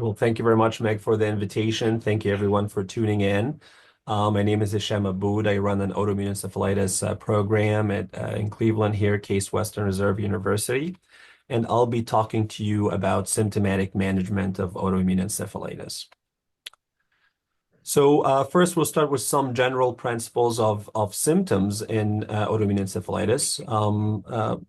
Well, thank you very much, Meg, for the invitation. Thank you, everyone, for tuning in. My name is Hesham Abboud. I run an autoimmune encephalitis program in Cleveland here, Case Western Reserve University. And I'll be talking to you about symptomatic management of autoimmune encephalitis. So first, we'll start with some general principles of symptoms in autoimmune encephalitis.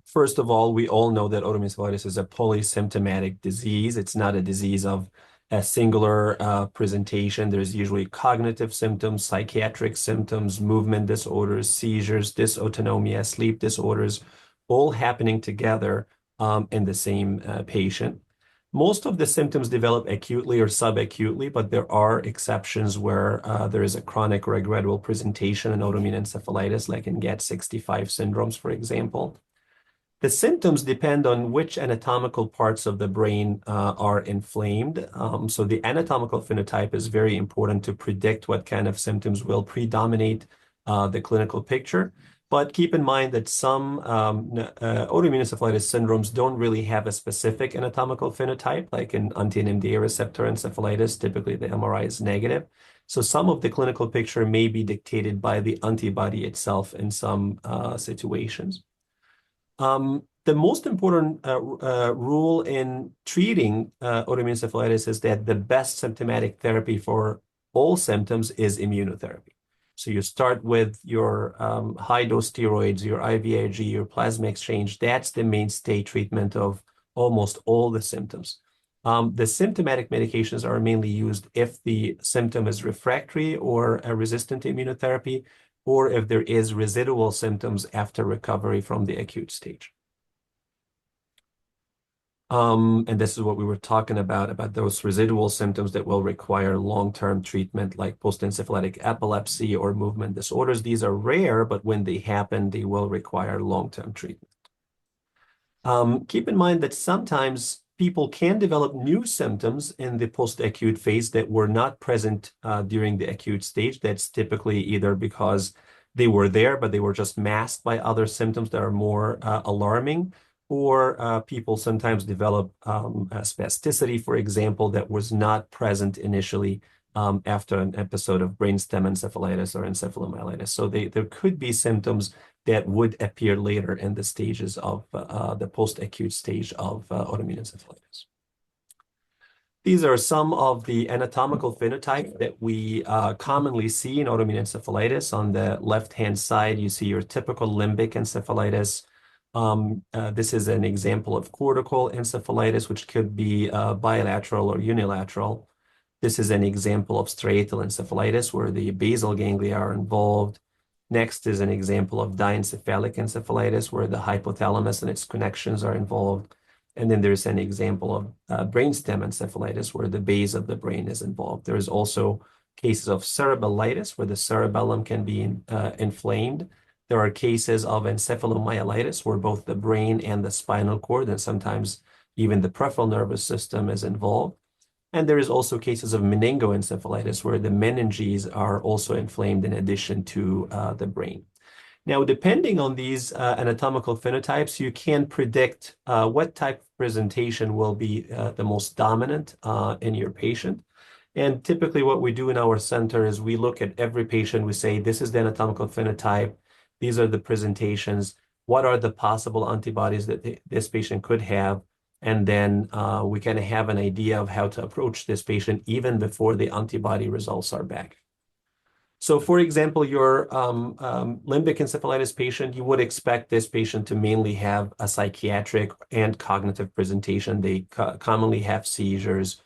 First of all, we all know that autoimmune encephalitis is a polysymptomatic disease. It's not a disease of a singular presentation. There's usually cognitive symptoms, psychiatric symptoms, movement disorders, seizures, dysautonomia, sleep disorders, all happening together in the same patient. Most of the symptoms develop acutely or subacutely, but there are exceptions where there is a chronic or a gradual presentation in autoimmune encephalitis, like in GAD65 syndromes, for example. The symptoms depend on which anatomical parts of the brain are inflamed. So the anatomical phenotype is very important to predict what kind of symptoms will predominate the clinical picture. But keep in mind that some autoimmune encephalitis syndromes don't really have a specific anatomical phenotype, like in anti-NMDA receptor encephalitis, typically the MRI is negative. So some of the clinical picture may be dictated by the antibody itself in some situations. The most important rule in treating autoimmune encephalitis is that the best symptomatic therapy for all symptoms is immunotherapy. So you start with your high-dose steroids, your IVIG, your plasma exchange. That's the mainstay treatment of almost all the symptoms. The symptomatic medications are mainly used if the symptom is refractory or resistant to immunotherapy, or if there is residual symptoms after recovery from the acute stage. And this is what we were talking about those residual symptoms that will require long-term treatment, like post-encephalitic epilepsy or movement disorders. These are rare, but when they happen, they will require long-term treatment. Keep in mind that sometimes people can develop new symptoms in the post-acute phase that were not present during the acute stage. That's typically either because they were there, but they were just masked by other symptoms that are more alarming, or people sometimes develop spasticity, for example, that was not present initially after an episode of brainstem encephalitis or encephalomyelitis. So there could be symptoms that would appear later in the stages of the post-acute stage of autoimmune encephalitis. These are some of the anatomical phenotype that we commonly see in autoimmune encephalitis. On the left-hand side, you see your typical limbic encephalitis. This is an example of cortical encephalitis, which could be bilateral or unilateral. This is an example of striatal encephalitis, where the basal ganglia are involved. Next is an example of diencephalic encephalitis, where the hypothalamus and its connections are involved. And then there's an example of brainstem encephalitis, where the base of the brain is involved. There's also cases of cerebellitis, where the cerebellum can be inflamed. There are cases of encephalomyelitis, where both the brain and the spinal cord, and sometimes even the peripheral nervous system, is involved. And there is also cases of meningoencephalitis, where the meninges are also inflamed in addition to the brain. Now, depending on these anatomical phenotypes, you can predict what type of presentation will be the most dominant in your patient. And typically what we do in our center is we look at every patient, we say, this is the anatomical phenotype, these are the presentations, what are the possible antibodies that this patient could have, and then we kind of have an idea of how to approach this patient even before the antibody results are back. So for example, your limbic encephalitis patient, you would expect this patient to mainly have a psychiatric and cognitive presentation. They commonly have seizures.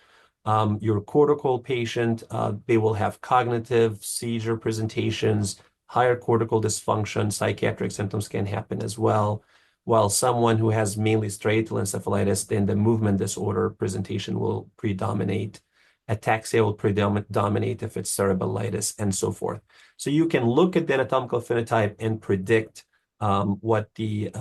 Your cortical patient, they will have cognitive seizure presentations, higher cortical dysfunction, psychiatric symptoms can happen as well. While someone who has mainly striatal encephalitis, then the movement disorder presentation will predominate. Ataxia will predominate if it's cerebellitis, and so forth. So you can look at the anatomical phenotype and predict what the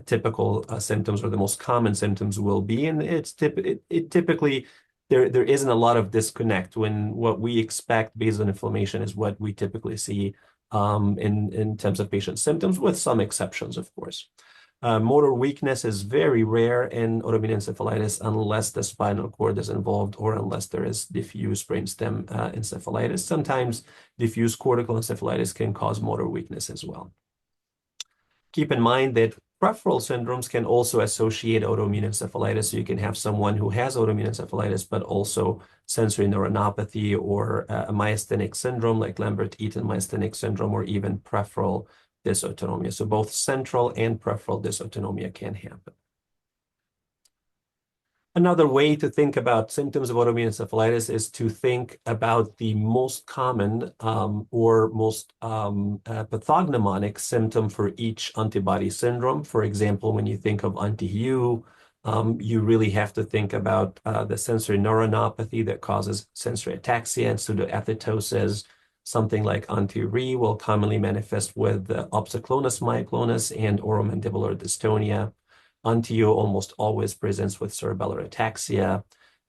typical symptoms or the most common symptoms will be. And it's typically, there isn't a lot of disconnect when what we expect based on inflammation is what we typically see in terms of patient symptoms, with some exceptions, of course. Motor weakness is very rare in autoimmune encephalitis unless the spinal cord is involved or unless there is diffuse brainstem encephalitis. Sometimes diffuse cortical encephalitis can cause motor weakness as well. Keep in mind that peripheral syndromes can also associate autoimmune encephalitis. So you can have someone who has autoimmune encephalitis, but also sensory neuronopathy or a myasthenic syndrome like Lambert-Eaton myasthenic syndrome, or even peripheral dysautonomia. So both central and peripheral dysautonomia can happen. Another way to think about symptoms of autoimmune encephalitis is to think about the most common or most pathognomonic symptom for each antibody syndrome. For example, when you think of anti-Hu, you really have to think about the sensory neuronopathy that causes sensory ataxia and pseudoathetosis. Something like anti-Re will commonly manifest with opsoclonus myoclonus and oromandibular dystonia. Anti-Hu almost always presents with cerebellar ataxia.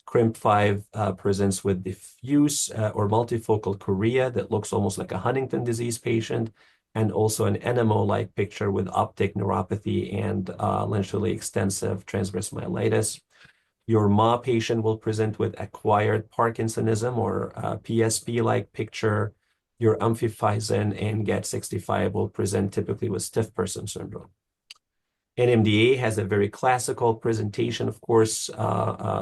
CRIMP5 presents with diffuse or multifocal chorea that looks almost like a Huntington disease patient, and also an NMO-like picture with optic neuropathy and laterally extensive transverse myelitis. Your MA patient will present with acquired Parkinsonism or PSP-like picture. Your amphiphysin and GAD65 will present typically with stiff person syndrome. NMDA has a very classical presentation, of course,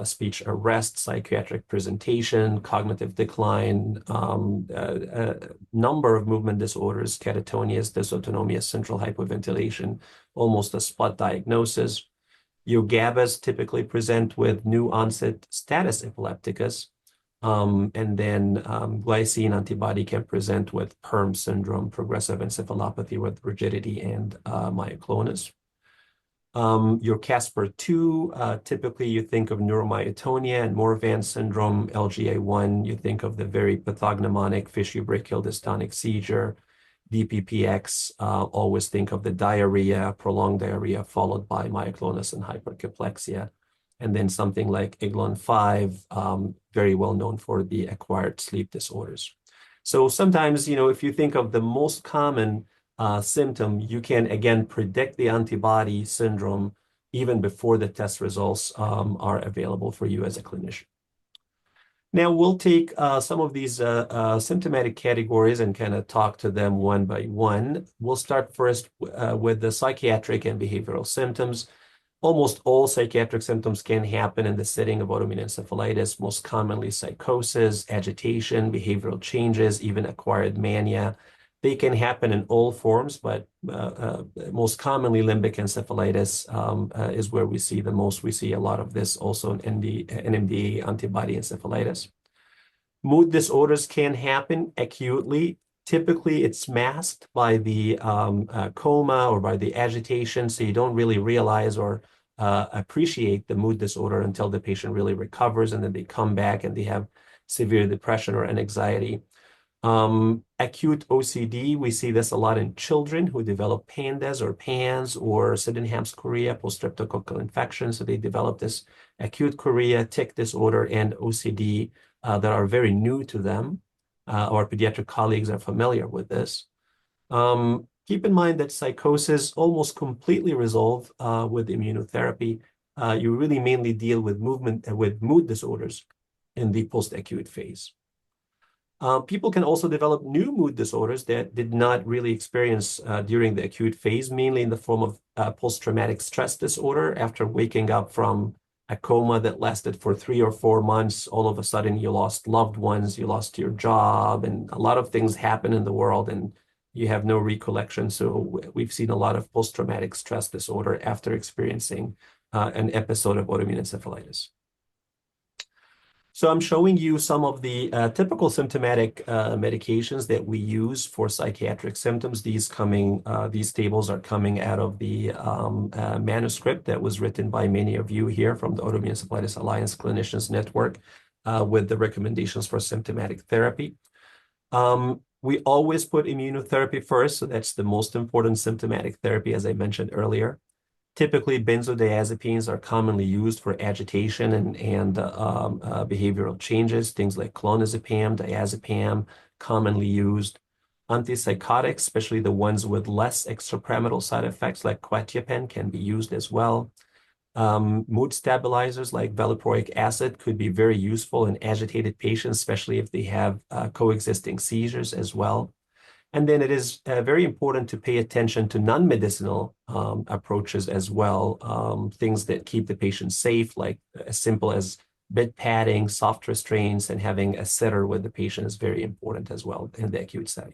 speech arrest, psychiatric presentation, cognitive decline, a number of movement disorders, catatonias, dysautonomia, central hypoventilation, almost a spot diagnosis. Your GABAs typically present with new onset status epilepticus, and then glycine antibody can present with PERM syndrome, progressive encephalopathy with rigidity and myoclonus. Your Casper-2, typically you think of neuromyotonia and Morvan syndrome. LGA1, you think of the very pathognomonic fissure-brachial dystonic seizure. DPPX, always think of the diarrhea, prolonged diarrhea, followed by myoclonus and hypercaplexia. And then something like Eglon-5, very well known for the acquired sleep disorders. So sometimes, if you think of the most common symptom, you can again predict the antibody syndrome even before the test results are available for you as a clinician. Now we'll take some of these symptomatic categories and kind of talk to them one by one. We'll start first with the psychiatric and behavioral symptoms. Almost all psychiatric symptoms can happen in the setting of autoimmune encephalitis, most commonly psychosis, agitation, behavioral changes, even acquired mania. They can happen in all forms, but most commonly limbic encephalitis is where we see the most. We see a lot of this also in NMDA antibody encephalitis. Mood disorders can happen acutely. Typically, it's masked by the coma or by the agitation, so you don't really realize or appreciate the mood disorder until the patient really recovers, and then they come back and they have severe depression or anxiety. Acute OCD, we see this a lot in children who develop PANDAS or PANS or Sydenham's chorea, post-streptococcal infection. So they develop this acute chorea, tic disorder, and OCD that are very new to them. Our pediatric colleagues are familiar with this. Keep in mind that psychosis almost completely resolve with immunotherapy. You really mainly deal with mood disorders in the post-acute phase. People can also develop new mood disorders that did not really experience during the acute phase, mainly in the form of post-traumatic stress disorder. After waking up from a coma that lasted for 3 or 4 months, all of a sudden you lost loved ones, you lost your job, and a lot of things happen in the world and you have no recollection. So we've seen a lot of post-traumatic stress disorder after experiencing an episode of autoimmune encephalitis. So I'm showing you some of the typical symptomatic medications that we use for psychiatric symptoms. These tables are coming out of the manuscript that was written by many of you here from the Autoimmune Encephalitis Alliance Clinicians Network with the recommendations for symptomatic therapy. We always put immunotherapy first, so that's the most important symptomatic therapy, as I mentioned earlier. Typically, benzodiazepines are commonly used for agitation and behavioral changes, things like clonazepam, diazepam, commonly used. Antipsychotics, especially the ones with less extrapyramidal side effects like quetiapine, can be used as well. Mood stabilizers like valproic acid could be very useful in agitated patients, especially if they have coexisting seizures as well. And then it is very important to pay attention to non-medicinal approaches as well, things that keep the patient safe, like as simple as bed padding, soft restraints, and having a sitter with the patient is very important as well in the acute setting.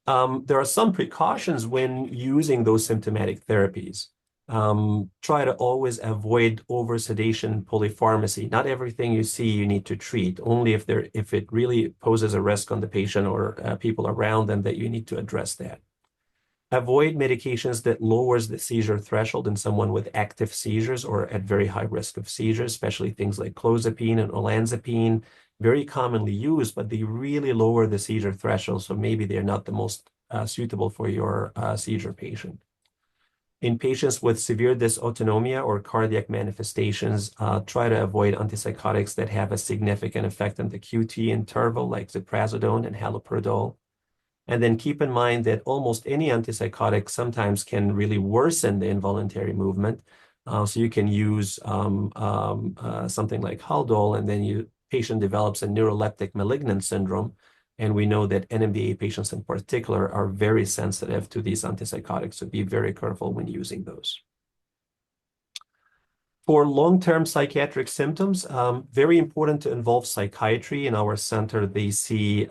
There are some precautions when using those symptomatic therapies. Try to always avoid over-sedation polypharmacy. Not everything you see you need to treat, only if it really poses a risk on the patient or people around them that you need to address that. Avoid medications that lowers the seizure threshold in someone with active seizures or at very high risk of seizures, especially things like clozapine and olanzapine, very commonly used, but they really lower the seizure threshold, so maybe they're not the most suitable for your seizure patient. In patients with severe dysautonomia or cardiac manifestations, try to avoid antipsychotics that have a significant effect on the QT interval, like ziprasidone and haloperidol. And then keep in mind that almost any antipsychotic sometimes can really worsen the involuntary movement. So you can use something like Haldol, and then patient develops a neuroleptic malignant syndrome. And we know that NMDA patients in particular are very sensitive to these antipsychotics, so be very careful when using those. For long-term psychiatric symptoms, very important to involve psychiatry. In our center,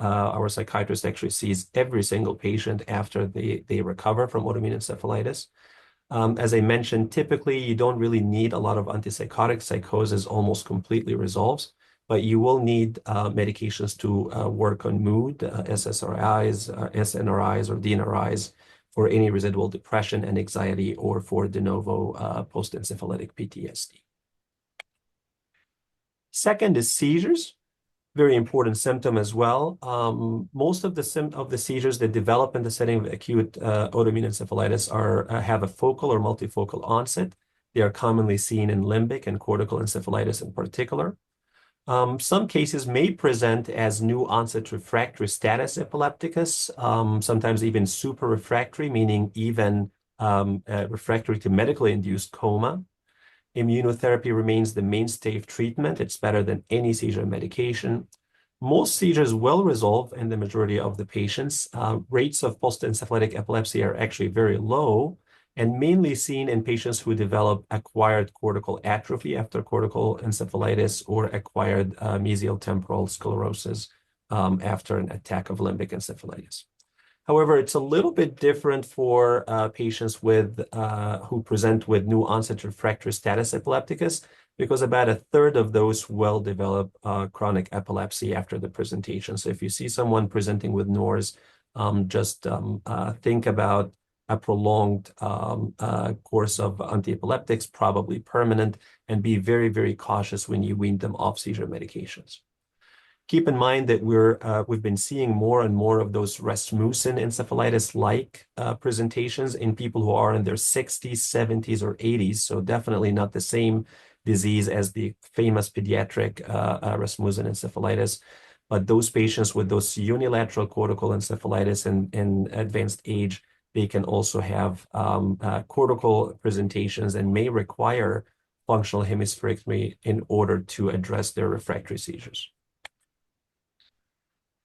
our psychiatrist actually sees every single patient after they recover from autoimmune encephalitis. As I mentioned, typically you don't really need a lot of antipsychotics. Psychosis almost completely resolves, but you will need medications to work on mood, SSRIs, SNRIs, or DNRIs for any residual depression and anxiety, or for de novo post-encephalitic PTSD. Second is seizures, very important symptom as well. Most of the seizures that develop in the setting of acute autoimmune encephalitis have a focal or multifocal onset. They are commonly seen in limbic and cortical encephalitis in particular. Some cases may present as new onset refractory status epilepticus, sometimes even super refractory, meaning even refractory to medically induced coma. Immunotherapy remains the mainstay of treatment. It's better than any seizure medication. Most seizures will resolve in the majority of the patients. Rates of post-encephalitic epilepsy are actually very low, and mainly seen in patients who develop acquired cortical atrophy after cortical encephalitis or acquired mesial temporal sclerosis after an attack of limbic encephalitis. However, it's a little bit different for patients who present with new onset refractory status epilepticus, because about a third of those will develop chronic epilepsy after the presentation. So if you see someone presenting with NORS, just think about a prolonged course of antiepileptics, probably permanent, and be very, very cautious when you wean them off seizure medications. Keep in mind that we've been seeing more and more of those Rasmussen encephalitis-like presentations in people who are in their 60s, 70s, or 80s, so definitely not the same disease as the famous pediatric Rasmussen encephalitis. But those patients with those unilateral cortical encephalitis in advanced age, they can also have cortical presentations and may require functional hemispherectomy in order to address their refractory seizures.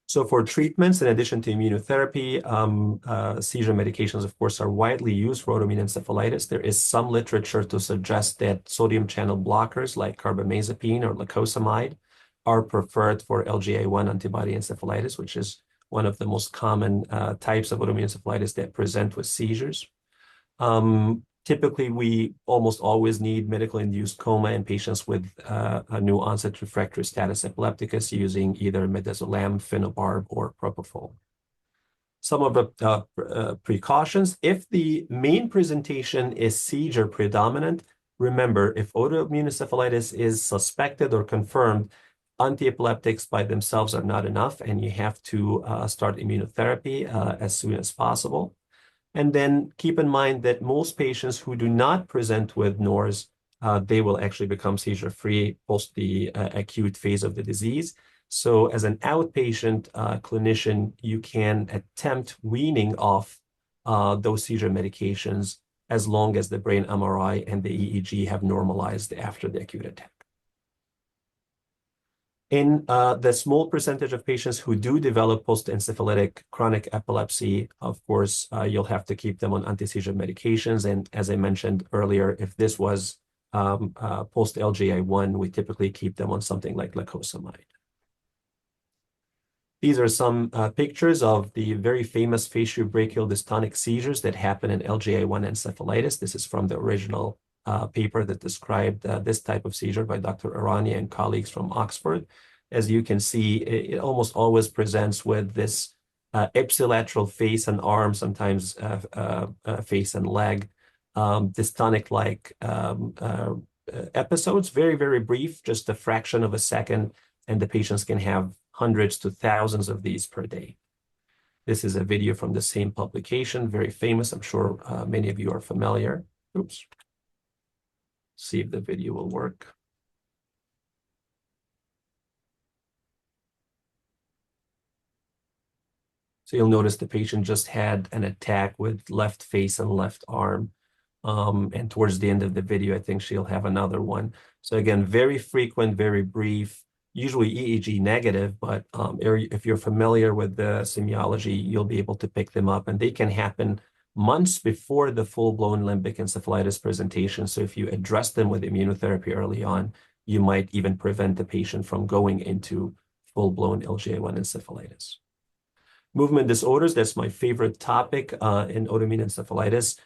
So for treatments, in addition to immunotherapy, seizure medications, of course, are widely used for autoimmune encephalitis. There is some literature to suggest that sodium channel blockers like carbamazepine or lacosamide are preferred for LGA1 antibody encephalitis, which is one of the most common types of autoimmune encephalitis that present with seizures. Typically, we almost always need medically induced coma in patients with a new onset refractory status epilepticus using either midazolam, phenobarb, or propofol. Some of the precautions: if the main presentation is seizure predominant, remember, if autoimmune encephalitis is suspected or confirmed, antiepileptics by themselves are not enough, and you have to start immunotherapy as soon as possible. And then keep in mind that most patients who do not present with NORS, they will actually become seizure-free post the acute phase of the disease. So as an outpatient clinician, you can attempt weaning off those seizure medications as long as the brain MRI and the EEG have normalized after the acute attack. In the small percentage of patients who do develop post-encephalitic chronic epilepsy, of course, you'll have to keep them on anti-seizure medications. And as I mentioned earlier, if this was post-LGI1, we typically keep them on something like lacosamide. These are some pictures of the very famous facio-brachial dystonic seizures that happen in LGI1 encephalitis. This is from the original paper that described this type of seizure by Dr. Irani and colleagues from Oxford. As you can see, it almost always presents with this ipsilateral face and arm, sometimes face and leg, dystonic-like episodes, very, very brief, just a fraction of a second, and the patients can have hundreds to thousands of these per day. This is a video from the same publication, very famous. I'm sure many of you are familiar. Oops. See if the video will work. So you'll notice the patient just had an attack with left face and left arm. And towards the end of the video, I think she'll have another one. So again, very frequent, very brief, usually EEG negative, but if you're familiar with the semiology, you'll be able to pick them up, and they can happen months before the full-blown limbic encephalitis presentation. So if you address them with immunotherapy early on, you might even prevent the patient from going into full-blown LGI1 encephalitis. Movement disorders, that's my favorite topic in autoimmune encephalitis.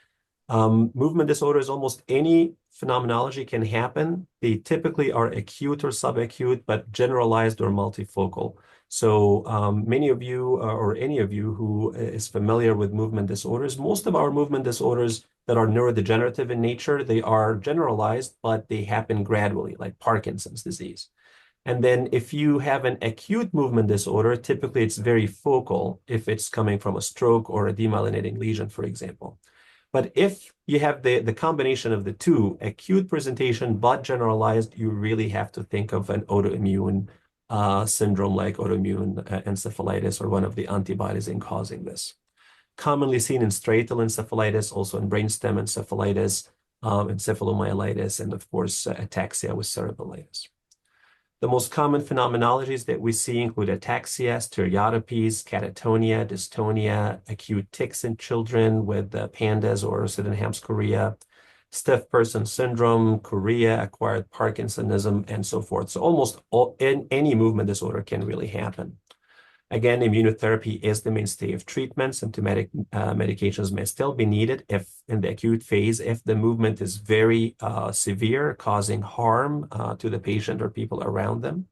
Movement disorders, almost any phenomenology can happen. They typically are acute or subacute, but generalized or multifocal. So many of you or any of you who is familiar with movement disorders, most of our movement disorders that are neurodegenerative in nature, they are generalized, but they happen gradually, like Parkinson's disease. And then if you have an acute movement disorder, typically it's very focal if it's coming from a stroke or a demyelinating lesion, for example. But if you have the combination of the two, acute presentation but generalized, you really have to think of an autoimmune syndrome like autoimmune encephalitis or one of the antibodies in causing this. Commonly seen in striatal encephalitis, also in brainstem encephalitis, encephalomyelitis, and of course, ataxia with cereballitis. The most common phenomenologies that we see include ataxia, stereotypies, catatonia, dystonia, acute tics in children with pandas or Sydenham's chorea, stiff person syndrome, chorea, acquired Parkinsonism, and so forth. So almost any movement disorder can really happen. Again, immunotherapy is the mainstay of treatment. Symptomatic medications may still be needed if in the acute phase, if the movement is very severe, causing harm to the patient or people around them.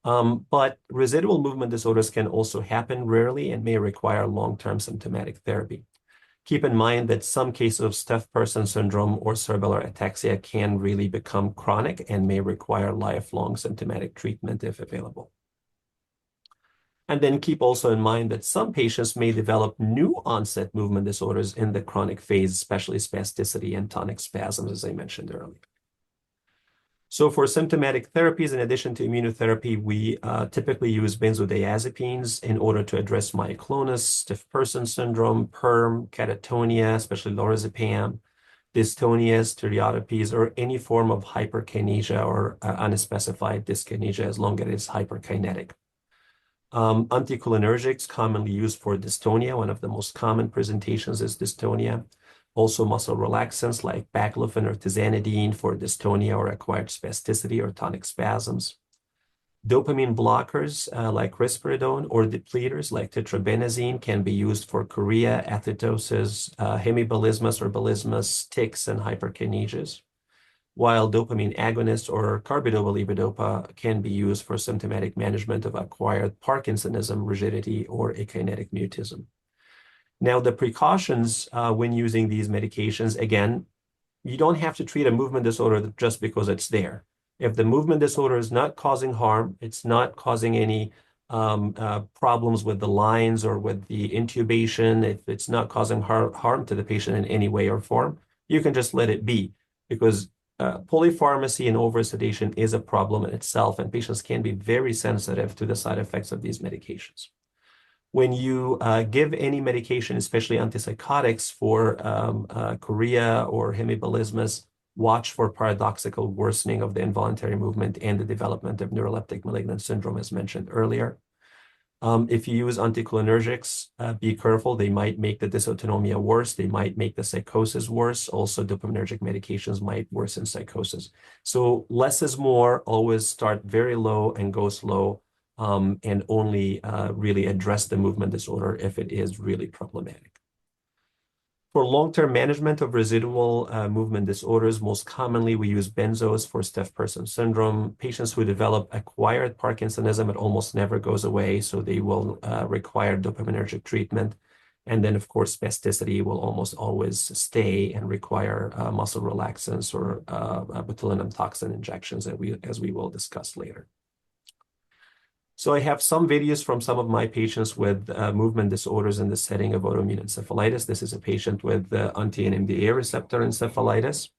But residual movement disorders can also happen rarely and may require long-term symptomatic therapy. Keep in mind that some cases of stiff person syndrome or cerebellar ataxia can really become chronic and may require lifelong symptomatic treatment if available. And then keep also in mind that some patients may develop new onset movement disorders in the chronic phase, especially spasticity and tonic spasms, as I mentioned earlier. So for symptomatic therapies, in addition to immunotherapy, we typically use benzodiazepines in order to address myoclonus, stiff person syndrome, PERM, catatonia, especially lorazepam, dystonia, stereotypies, or any form of hyperkinesia or unspecified dyskinesia as long as it is hyperkinetic. Anticholinergics commonly used for dystonia. One of the most common presentations is dystonia. Also muscle relaxants like baclofen or tizanidine for dystonia or acquired spasticity or tonic spasms. Dopamine blockers like risperidone or depleters like tetrabenazine can be used for chorea, athetosis, hemibilismus or bilismus, tics, and hyperkinesias, while dopamine agonists or carbidopa-levodopa can be used for symptomatic management of acquired Parkinsonism, rigidity, or akinetic mutism. Now, the precautions when using these medications, again, you don't have to treat a movement disorder just because it's there. If the movement disorder is not causing harm, it's not causing any problems with the lines or with the intubation, if it's not causing harm to the patient in any way or form, you can just let it be, because polypharmacy and oversedation is a problem in itself, and patients can be very sensitive to the side effects of these medications. When you give any medication, especially antipsychotics for chorea or hemipalismus, watch for paradoxical worsening of the involuntary movement and the development of neuroleptic malignant syndrome, as mentioned earlier. If you use anticholinergics, be careful. They might make the dysautonomia worse. They might make the psychosis worse. Also, dopaminergic medications might worsen psychosis. So less is more. Always start very low and go slow, and only really address the movement disorder if it is really problematic. For long-term management of residual movement disorders, most commonly we use benzos for stiff person syndrome. Patients who develop acquired Parkinsonism, it almost never goes away, so they will require dopaminergic treatment. And then, of course, spasticity will almost always stay and require muscle relaxants or botulinum toxin injections, as we will discuss later. So I have some videos from some of my patients with movement disorders in the setting of autoimmune encephalitis. This is a patient with anti-NMDA receptor encephalitis.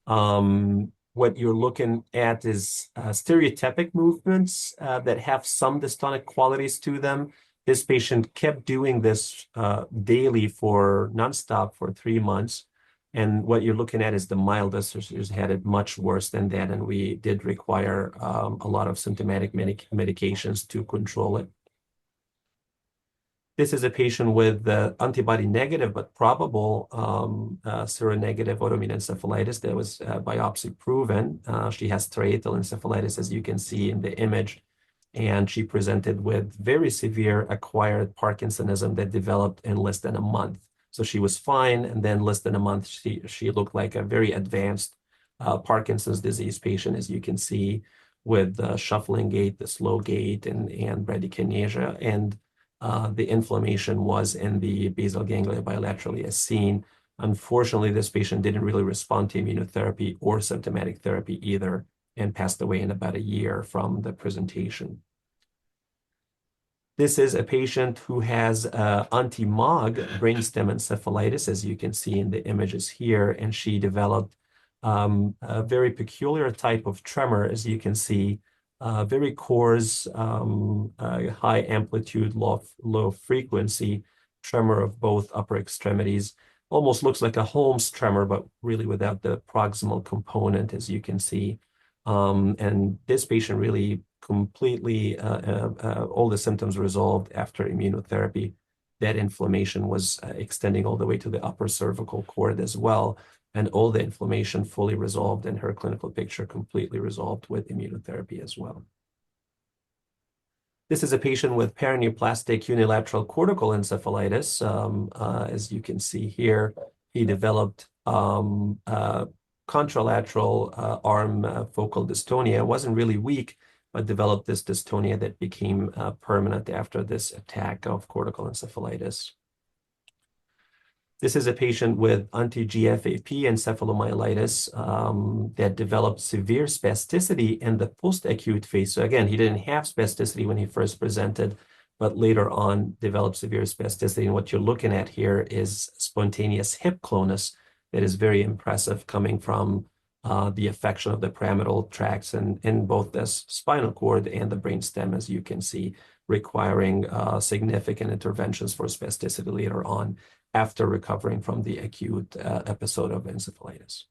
What you're looking at is stereotypic movements that have some dystonic qualities to them. This patient kept doing this daily for nonstop for 3 months. And what you're looking at is the mildest. She's had it much worse than that, and we did require a lot of symptomatic medications to control it. This is a patient with antibody negative but probable seronegative autoimmune encephalitis that was biopsy proven. She has striatal encephalitis, as you can see in the image, and she presented with very severe acquired Parkinsonism that developed in less than a month. So she was fine, and then less than a month, she looked like a very advanced Parkinson's disease patient, as you can see, with the shuffling gait, the slow gait, and bradykinesia. And the inflammation was in the basal ganglia bilaterally, as seen. Unfortunately, this patient didn't really respond to immunotherapy or symptomatic therapy either, and passed away in about a year from the presentation. This is a patient who has anti-MOG brainstem encephalitis, as you can see in the images here, and she developed a very peculiar type of tremor, as you can see, very coarse, high amplitude, low frequency tremor of both upper extremities. Almost looks like a Holmes tremor, but really without the proximal component, as you can see. And this patient really completely, all the symptoms resolved after immunotherapy. That inflammation was extending all the way to the upper cervical cord as well. And all the inflammation fully resolved, and her clinical picture completely resolved with immunotherapy as well. This is a patient with paraneoplastic unilateral cortical encephalitis. As you can see here, he developed contralateral arm focal dystonia. It wasn't really weak, but developed this dystonia that became permanent after this attack of cortical encephalitis. This is a patient with anti-GFAP encephalomyelitis that developed severe spasticity in the post-acute phase. So again, he didn't have spasticity when he first presented, but later on developed severe spasticity. And what you're looking at here is spontaneous hip clonus that is very impressive, coming from the affection of the pyramidal tracts in both the spinal cord and the brainstem, as you can see, requiring significant interventions for spasticity later on after recovering from the acute episode of encephalitis.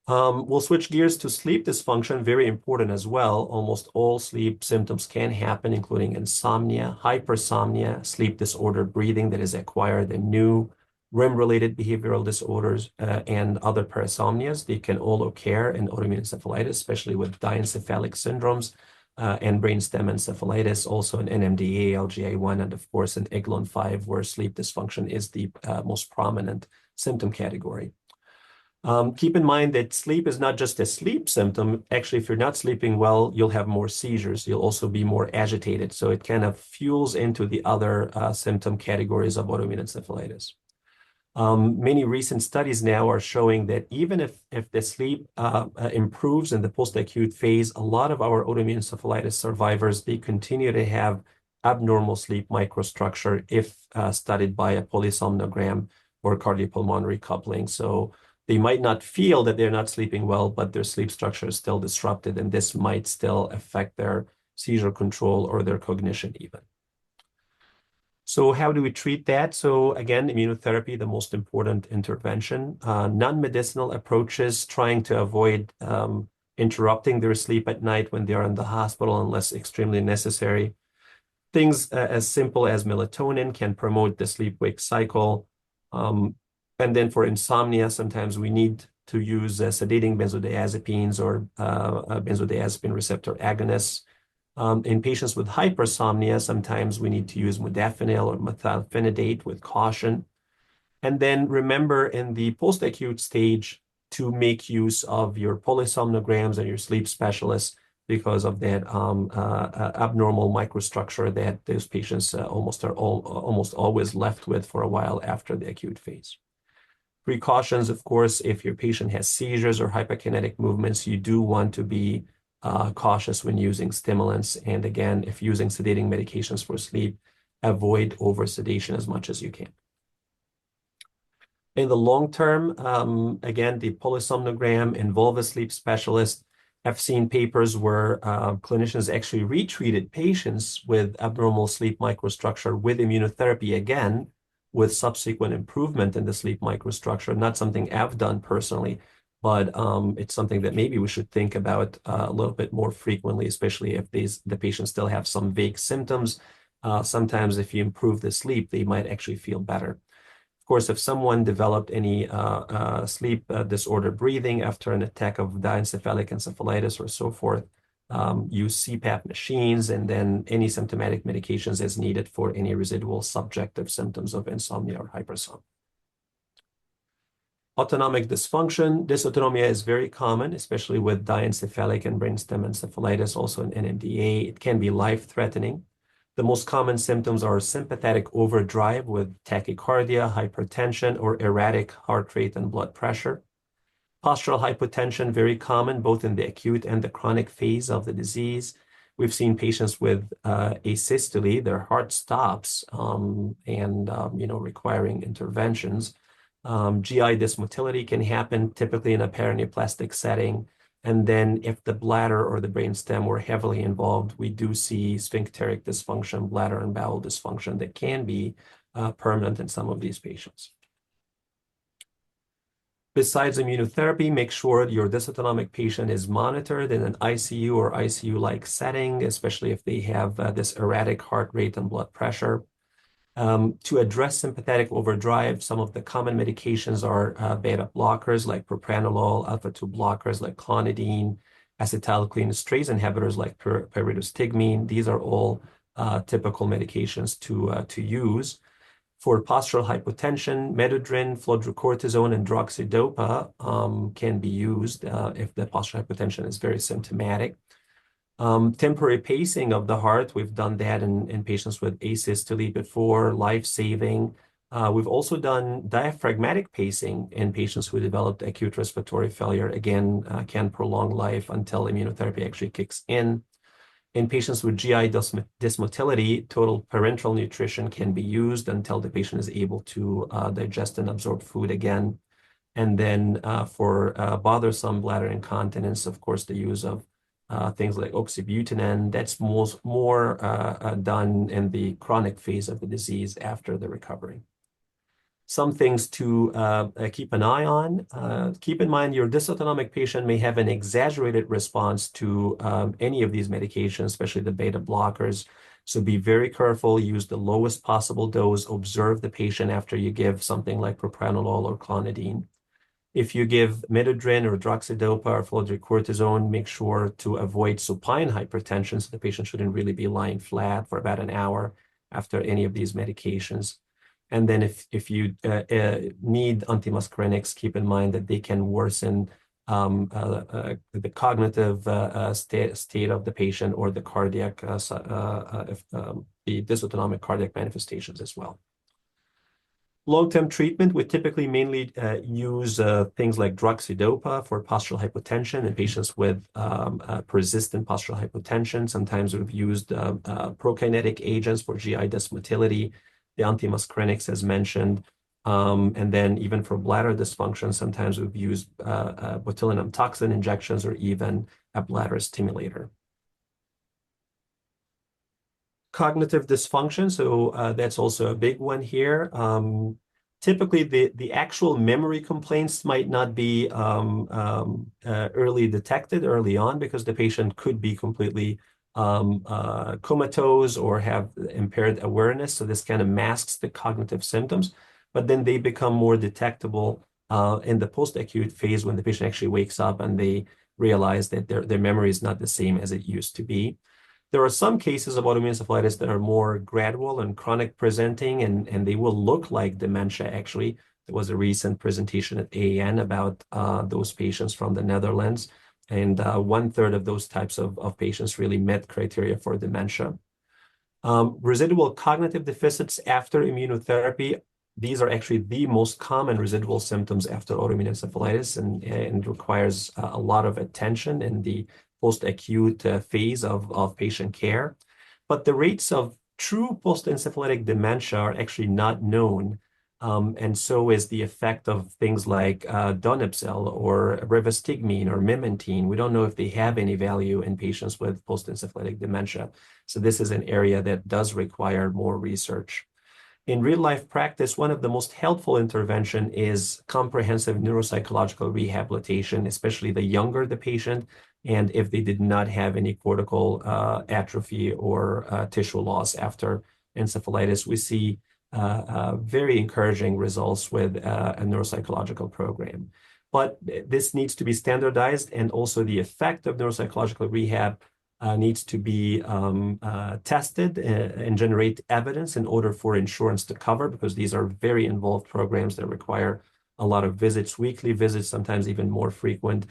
We'll switch gears to sleep dysfunction, very important as well. Almost all sleep symptoms can happen, including insomnia, hypersomnia, sleep disordered breathing that is acquired and new, REM-related behavioral disorders, and other parasomnias. They can all occur in autoimmune encephalitis, especially with diencephalic syndromes and brainstem encephalitis, also in NMDA, LGA1, and of course in IGLON5, where sleep dysfunction is the most prominent symptom category. Keep in mind that sleep is not just a sleep symptom. Actually, if you're not sleeping well, you'll have more seizures. You'll also be more agitated. So it kind of fuels into the other symptom categories of autoimmune encephalitis. Many recent studies now are showing that even if the sleep improves in the post-acute phase, a lot of our autoimmune encephalitis survivors, they continue to have abnormal sleep microstructure if studied by a polysomnogram or cardiopulmonary coupling. So They might not feel that they're not sleeping well, but their sleep structure is still disrupted, and this might still affect their seizure control or their cognition even. So how do we treat that? So again, immunotherapy, the most important intervention. Non-medicinal approaches, trying to avoid interrupting their sleep at night when they're in the hospital unless extremely necessary. Things as simple as melatonin can promote the sleep-wake cycle. And then for insomnia, sometimes we need to use sedating benzodiazepines or benzodiazepine receptor agonists. In patients with hypersomnia, sometimes we need to use modafinil or methylphenidate with caution. And then remember in the post-acute stage to make use of your polysomnograms and your sleep specialists because of that abnormal microstructure that those patients almost always left with for a while after the acute phase. Precautions, of course, if your patient has seizures or hyperkinetic movements, you do want to be cautious when using stimulants. And again, if using sedating medications for sleep, avoid over-sedation as much as you can. In the long term, again, the polysomnogram involve a sleep specialist. I've seen papers where clinicians actually retreated patients with abnormal sleep microstructure with immunotherapy again, with subsequent improvement in the sleep microstructure. Not something I've done personally, but it's something that maybe we should think about a little bit more frequently, especially if the patients still have some vague symptoms. Sometimes if you improve the sleep, they might actually feel better. Of course, if someone developed any sleep disorder breathing after an attack of diencephalic encephalitis or so forth, use CPAP machines and then any symptomatic medications as needed for any residual subjective symptoms of insomnia or hypersomnia. Autonomic dysfunction. Dysautonomia is very common, especially with diencephalic and brainstem encephalitis, also in NMDA. It can be life-threatening. The most common symptoms are sympathetic overdrive with tachycardia, hypertension, or erratic heart rate and blood pressure. Postural hypotension, very common both in the acute and the chronic phase of the disease. We've seen patients with asystole, their heart stops requiring interventions. GI dysmotility can happen typically in a perineoplastic setting. And then if the bladder or the brainstem were heavily involved, we do see sphincteric dysfunction, bladder and bowel dysfunction that can be permanent in some of these patients. Besides immunotherapy, make sure your dysautonomic patient is monitored in an ICU or ICU-like setting, especially if they have this erratic heart rate and blood pressure. To address sympathetic overdrive, some of the common medications are beta blockers like propranolol, alpha-2 blockers like clonidine, acetylcholinesterase inhibitors like pyridostigmine. These are all typical medications to use. For postural hypotension, metodrin, fludrocortisone, and droxidopa can be used if the postural hypotension is very symptomatic. Temporary pacing of the heart, we've done that in patients with asystole before, life-saving. We've also done diaphragmatic pacing in patients who developed acute respiratory failure, again, can prolong life until immunotherapy actually kicks in. In patients with GI dysmotility, total parenteral nutrition can be used until the patient is able to digest and absorb food again. And then for bothersome bladder incontinence, of course, the use of things like oxybutynin, that's more done in the chronic phase of the disease after the recovery. Some things to keep an eye on. Keep in mind your dysautonomic patient may have an exaggerated response to any of these medications, especially the beta blockers. So be very careful, use the lowest possible dose, observe the patient after you give something like propranolol or clonidine. If you give metodrin or droxidopa or fludrocortisone, make sure to avoid supine hypertension, so the patient shouldn't really be lying flat for about an hour after any of these medications. And then if you need antimuscarinics, keep in mind that they can worsen the cognitive state of the patient or the cardiac, the dysautonomic cardiac manifestations as well. Long-term treatment, we typically mainly use things like droxidopa for postural hypotension in patients with persistent postural hypotension. Sometimes we've used prokinetic agents for GI dysmotility, the antimuscarinics as mentioned. And then even for bladder dysfunction, sometimes we've used botulinum toxin injections or even a bladder stimulator. Cognitive dysfunction, so that's also a big one here. Typically, the actual memory complaints might not be early detected early on because the patient could be completely comatose or have impaired awareness. So this kind of masks the cognitive symptoms, but then they become more detectable in the post-acute phase when the patient actually wakes up and they realize that their memory is not the same as it used to be. There are some cases of autoimmune encephalitis that are more gradual and chronic presenting, and they will look like dementia, actually. There was a recent presentation at AAN about those patients from the Netherlands, and 1/3 of those types of patients really met criteria for dementia. Residual cognitive deficits after immunotherapy, these are actually the most common residual symptoms after autoimmune encephalitis, and requires a lot of attention in the post-acute phase of patient care. But the rates of true post-encephalitic dementia are actually not known. And so is the effect of things like donepezil or rivastigmine or memantine. We don't know if they have any value in patients with post-encephalitic dementia. So this is an area that does require more research. In real life practice, one of the most helpful intervention is comprehensive neuropsychological rehabilitation, especially the younger the patient, and if they did not have any cortical atrophy or tissue loss after encephalitis, we see very encouraging results with a neuropsychological program. But this needs to be standardized, and also the effect of neuropsychological rehab needs to be tested and generate evidence in order for insurance to cover, because these are very involved programs that require a lot of visits, weekly visits, sometimes even more frequent.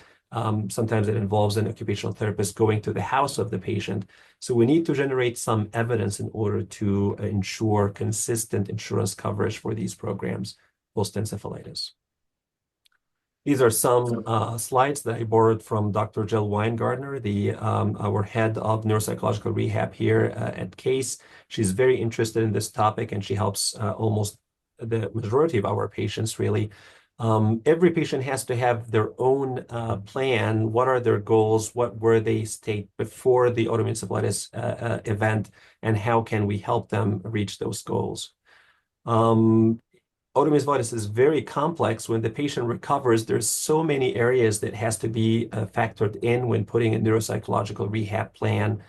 Sometimes it involves an occupational therapist going to the house of the patient. So we need to generate some evidence in order to ensure consistent insurance coverage for these programs post-encephalitis. These are some slides that I borrowed from Dr. Jill Weingartner, our head of neuropsychological rehab here at CASE. She's very interested in this topic, and she helps almost the majority of our patients, really. Every patient has to have their own plan. What are their goals? What were they state before the autoimmune encephalitis event, and how can we help them reach those goals? Autoimmune encephalitis is very complex. When the patient recovers, there's so many areas that has to be factored in when putting a neuropsychological rehab plan.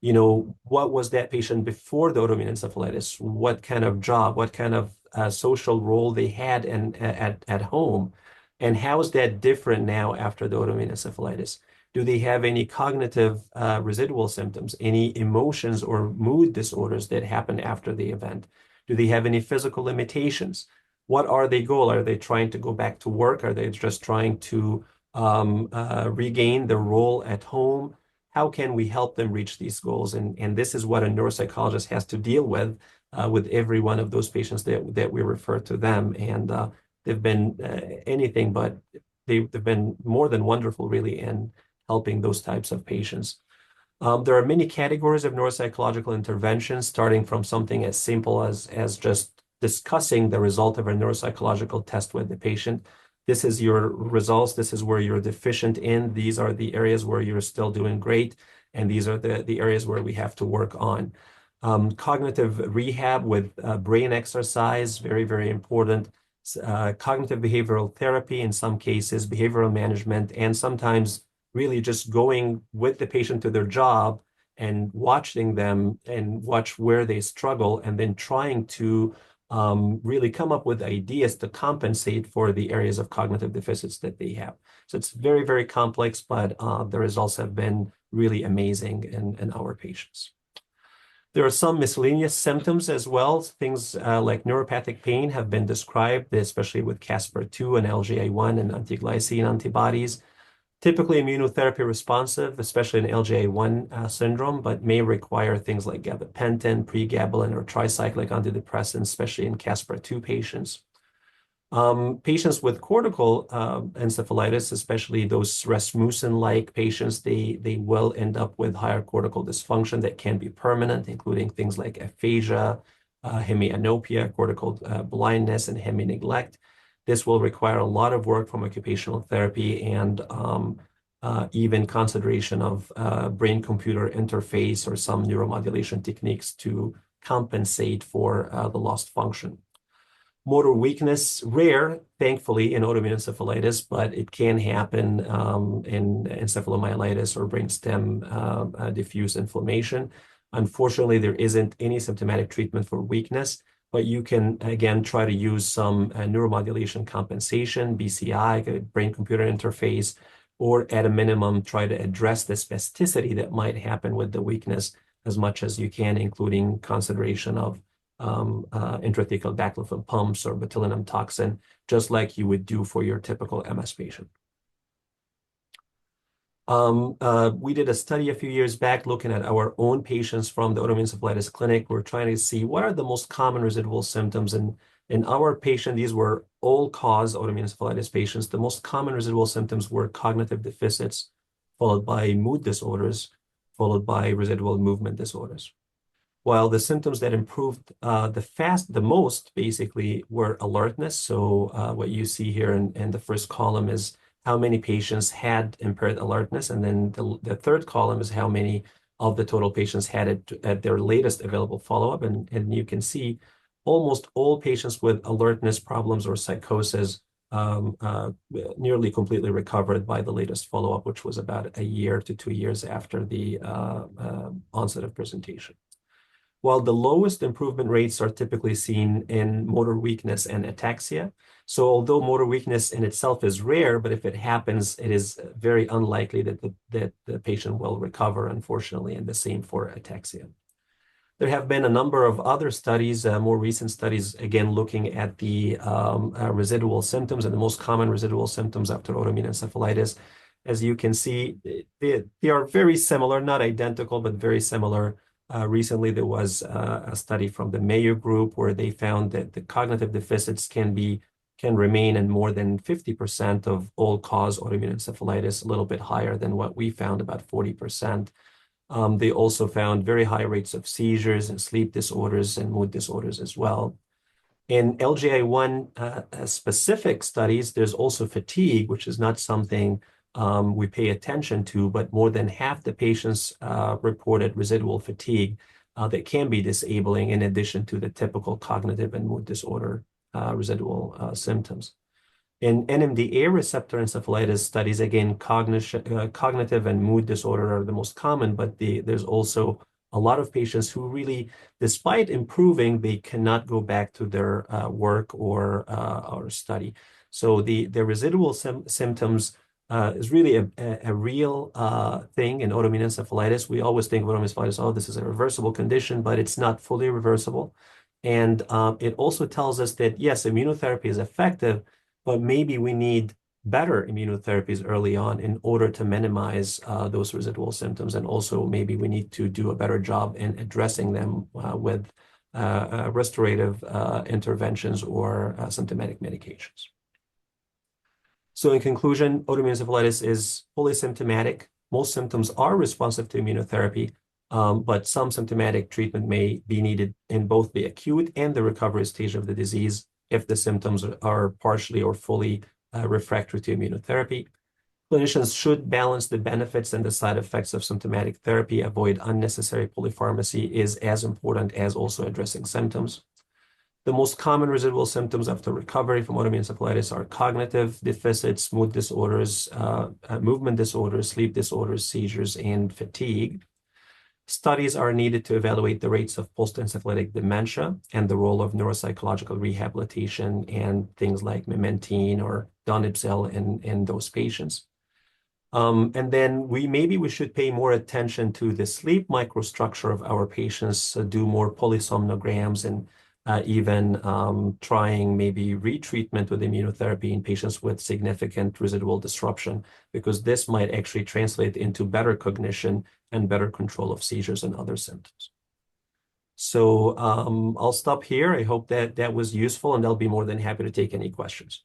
You know, what was that patient before the autoimmune encephalitis? What kind of job, what kind of social role they had at home? And how is that different now after the autoimmune encephalitis? Do they have any cognitive residual symptoms, any emotions or mood disorders that happened after the event? Do they have any physical limitations? What are their goals? Are they trying to go back to work? Are they just trying to regain their role at home? How can we help them reach these goals? And this is what a neuropsychologist has to deal with every one of those patients that we refer to them. And they've been anything but, they've been more than wonderful, really, in helping those types of patients. There are many categories of neuropsychological interventions, starting from something as simple as just discussing the result of a neuropsychological test with the patient. This is your results. This is where you're deficient in. These are the areas where you're still doing great. And these are the areas where we have to work on. Cognitive rehab with brain exercise, very, very important. Cognitive behavioral therapy, in some cases, behavioral management, and sometimes really just going with the patient to their job and watching them and watch where they struggle, and then trying to really come up with ideas to compensate for the areas of cognitive deficits that they have. So it's very, very complex, but the results have been really amazing in our patients. There are some miscellaneous symptoms as well. Things like neuropathic pain have been described, especially with Caspr-2 and LGA1 and anti-glycine antibodies. Typically immunotherapy responsive, especially in LGA1 syndrome, but may require things like gabapentin, pregabalin, or tricyclic antidepressants, especially in Caspr-2 patients. Patients with cortical encephalitis, especially those Rasmussen-like patients, they will end up with higher cortical dysfunction that can be permanent, including things like aphasia, hemianopia, cortical blindness, and hemi-neglect. This will require a lot of work from occupational therapy and even consideration of brain-computer interface or some neuromodulation techniques to compensate for the lost function. Motor weakness, rare, thankfully, in autoimmune encephalitis, but it can happen in encephalomyelitis or brainstem diffuse inflammation. Unfortunately, there isn't any symptomatic treatment for weakness, but you can, again, try to use some neuromodulation compensation, BCI, brain-computer interface, or at a minimum, try to address the spasticity that might happen with the weakness as much as you can, including consideration of intrathecal baclofen pumps or botulinum toxin, just like you would do for your typical MS patient. We did a study a few years back looking at our own patients from the autoimmune encephalitis clinic. We're trying to see what are the most common residual symptoms. And in our patient, these were all-cause autoimmune encephalitis patients. The most common residual symptoms were cognitive deficits, followed by mood disorders, followed by residual movement disorders. While the symptoms that improved the most basically were alertness. So what you see here in the first column is how many patients had impaired alertness. And then the third column is how many of the total patients had it at their latest available follow-up. And you can see almost all patients with alertness problems or psychosis nearly completely recovered by the latest follow-up, which was about a year to 2 years after the onset of presentation. While the lowest improvement rates are typically seen in motor weakness and ataxia. So although motor weakness in itself is rare, but if it happens, it is very unlikely that the patient will recover, unfortunately, and the same for ataxia. There have been a number of other studies, more recent studies, again, looking at the residual symptoms and the most common residual symptoms after autoimmune encephalitis. As you can see, they are very similar, not identical, but very similar. Recently, there was a study from the Mayo group where they found that the cognitive deficits can remain in more than 50% of all-cause autoimmune encephalitis, a little bit higher than what we found, about 40%. They also found very high rates of seizures and sleep disorders and mood disorders as well. In LGI1 specific studies, there's also fatigue, which is not something we pay attention to, but more than half the patients reported residual fatigue that can be disabling in addition to the typical cognitive and mood disorder residual symptoms. In NMDA receptor encephalitis studies, again, cognitive and mood disorder are the most common, but there's also a lot of patients who really, despite improving, they cannot go back to their work or study. So the residual symptoms is really a real thing in autoimmune encephalitis. We always think of autoimmune encephalitis, oh, this is a reversible condition, but it's not fully reversible. And it also tells us that, yes, immunotherapy is effective, but maybe we need better immunotherapies early on in order to minimize those residual symptoms. And also maybe we need to do a better job in addressing them with restorative interventions or symptomatic medications. So in conclusion, autoimmune encephalitis is fully symptomatic. Most symptoms are responsive to immunotherapy, but some symptomatic treatment may be needed in both the acute and the recovery stage of the disease if the symptoms are partially or fully refractory to immunotherapy. Clinicians should balance the benefits and the side effects of symptomatic therapy. Avoid unnecessary polypharmacy is as important as also addressing symptoms. The most common residual symptoms after recovery from autoimmune encephalitis are cognitive deficits, mood disorders, movement disorders, sleep disorders, seizures, and fatigue. Studies are needed to evaluate the rates of post-encephalitic dementia and the role of neuropsychological rehabilitation and things like memantine or donepezil in those patients. And then maybe we should pay more attention to the sleep microstructure of our patients, do more polysomnograms and even trying maybe retreatment with immunotherapy in patients with significant residual disruption, because this might actually translate into better cognition and better control of seizures and other symptoms. So I'll stop here. I hope that was useful, and I'll be more than happy to take any questions.